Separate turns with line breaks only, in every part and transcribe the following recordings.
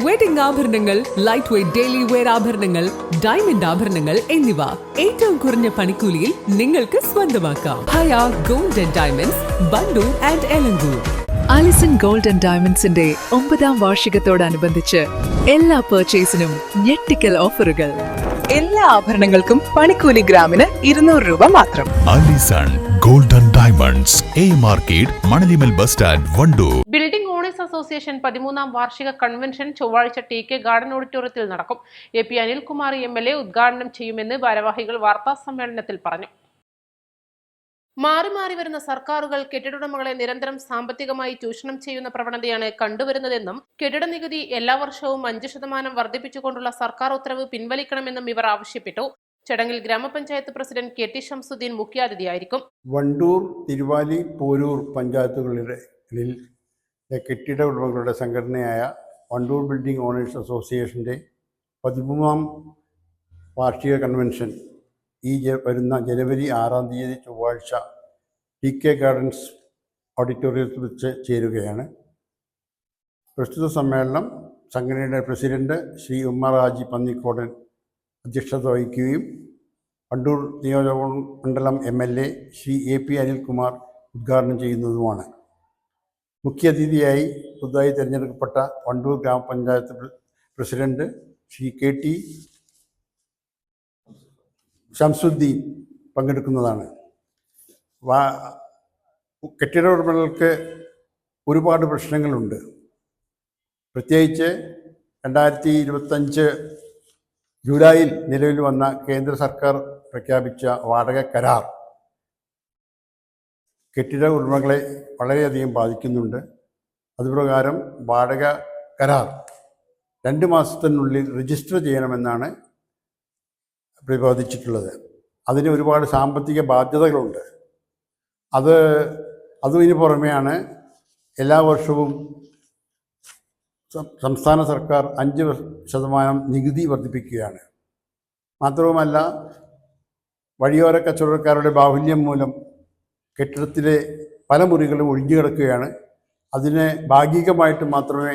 Wedding ആഭരണങ്ങൾ, light weight daily wear ആഭരണങ്ങൾ, diamond ആഭരണങ്ങൾ എന്നിവ ഏറ്റവും കുറഞ്ഞ പണിക്കൂലിയിൽ നിങ്ങൾക്ക് സ്വന്തമാക്കാം. Haya gold and diamonds, Wandoor and Elankur.
Alison gold and ഡയമണ്ട്സിന്റെ 9ാം വാർഷികത്തോടനുബന്ധിച്ച് എല്ലാ പർച്ചേസിനും ഞെട്ടിക്കൽ ഓഫറുകൾ. എല്ലാ ആഭരണങ്ങൾക്കും പണിക്കൂലി ഗ്രാമിന് 200 രൂപ മാത്രം.
Alison gold and diamonds, A market, Manalimal bus stand, Wandoor.
Building owners association 13ാം വാർഷിക കൺവെൻഷൻ ചൊവ്വാഴ്ച TK ഗാർഡൻ ഓഡിറ്റോറിയത്തിൽ നടക്കും. AP അനിൽകുമാർ MLA ഉദ്ഘാടനം ചെയ്യുമെന്ന് ഭാരവാഹികൾ വാർത്താ സമ്മേളനത്തിൽ പറഞ്ഞു. മാറി മാറി വരുന്ന സർക്കാരുകൾ കെട്ടിടuടമകളെ നിരന്തരം സാമ്പത്തികമായി ചൂഷണം ചെയ്യുന്ന പ്രവണതയാണ് കണ്ടുവരുന്നതെന്നും കെട്ടിട നികുതി എല്ലാ വർഷവും 5% വർദ്ധിപ്പിച്ചുകൊണ്ടുള്ള സർക്കാർ ഉത്തരവ് പിൻവലിക്കണമെന്നും ഇവർ ആവശ്യപ്പെട്ടു. ചടങ്ങിൽ ഗ്രാമപഞ്ചായത്ത് പ്രസിഡന്റ് KT ഷംസുദ്ദീൻ മുഖ്യാതിഥിയായിരിക്കും.
വണ്ടൂർ, തിരുവാലി, പോരൂർ പഞ്ചായത്തുകളിലെ കെട്ടിട ഉടമകളുടെ സംഘടനയായ വണ്ടൂർ ബിൽഡിംഗ് ഓണേഴ്സ് അസോസിയേഷൻ്റെ 13ാം വാർഷിക കൺവെൻഷൻ വരുന്ന ജനുവരി 6-ാം തീയതി ചൊവ്വാഴ്ച TK ഗാർഡൻസ് ഓഡിറ്റോറിയത്തിൽ വെച്ച് ചേരുകയാണ്. പ്രസ്തുത സമ്മേളനം സംഘടനയുടെ പ്രസിഡന്റ് ശ്രീ ഉമ്മർ ഹാജി പന്നിക്കോടൻ അധ്യക്ഷത വഹിക്കുകയും വണ്ടൂർ നിയോജക മണ്ഡലം MLA ശ്രീ AP അനിൽകുമാർ ഉദ്ഘാടനം ചെയ്യുന്നതുമാണ്. മുഖ്യാതിഥിയായി പുതുതായി തിരഞ്ഞെടുക്കപ്പെട്ട വണ്ടൂർ ഗ്രാമപഞ്ചായത്ത് പ്രസിഡന്റ് ശ്രീ KT ഷംസുദ്ദീൻ പങ്കെടുക്കുന്നതാണ്. കെട്ടിട ഉടമകൾക്ക് ഒരുപാട് പ്രശ്നങ്ങളുണ്ട്. പ്രത്യേകിച്ച് 2025 ജൂലൈയിൽ നിലവിൽ വന്ന കേന്ദ്ര സർക്കാർ പ്രഖ്യാപിച്ച വാടക കരാർ കെട്ടിട ഉടമകളെ വളരെയധികം ബാധിക്കുന്നുണ്ട്. അതുപ്രകാരം വാടക കരാർ 2 മാസത്തിനുള്ളിൽ രജിസ്റ്റർ ചെയ്യണമെന്നാണ് പ്രതിപാദിച്ചിട്ടുള്ളത്. അതിന് ഒരുപാട് സാമ്പത്തിക ബാധ്യതകളുണ്ട്. അതിന് പുറമെയാണ് എല്ലാ വർഷവും സംസ്ഥാന സർക്കാർ 5% നികുതി വർദ്ധിപ്പിക്കുകയാണ്. മാത്രവുമല്ല, വഴിയോര കച്ചവടക്കാരുടെ ബാഹുല്യം മൂലം കെട്ടിടത്തിലെ പല മുറികളും ഒഴിഞ്ഞു കിടക്കുകയാണ്. അതിന് ഭാഗികമായിട്ട് മാത്രമേ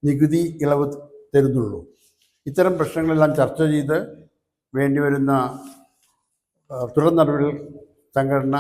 നികുതി ഇളവ് തരുന്നുള്ളൂ. ഇത്തരം പ്രശ്നങ്ങളെല്ലാം ചർച്ച ചെയ്ത് വേണ്ടിവരുന്ന തുടർ നടപടികൾ സംഘടന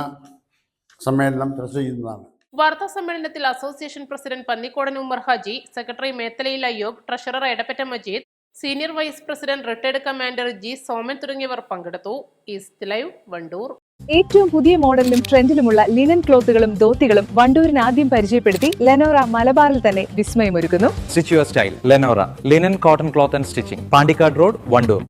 സമ്മേളനം ചർച്ച ചെയ്യുന്നതാണ്.
വാർത്താ സമ്മേളനത്തിൽ association president Pannikodan Ummer Haji, secretary Methalayil Ayyub, treasurer Edappatta Majeed, senior vice president retired commander G Soman തുടങ്ങിയവർ പങ്കെടുത്തു. East live, Wandoor.
ഏറ്റവും പുതിയ മോഡലിലും ട്രെൻഡിലുമുള്ള ലിനൻ ക്ലോത്തുകളും ധോത്തികളും വണ്ടൂരിന് ആദ്യം പരിചയപ്പെടുത്തി ലെനോറ മലബാറിൽ തന്നെ വിസ്മയമൊരുക്കുന്നു.
Stitch your style Lenora linen cotton cloth and stitching, Pandikkad road, Wandoor.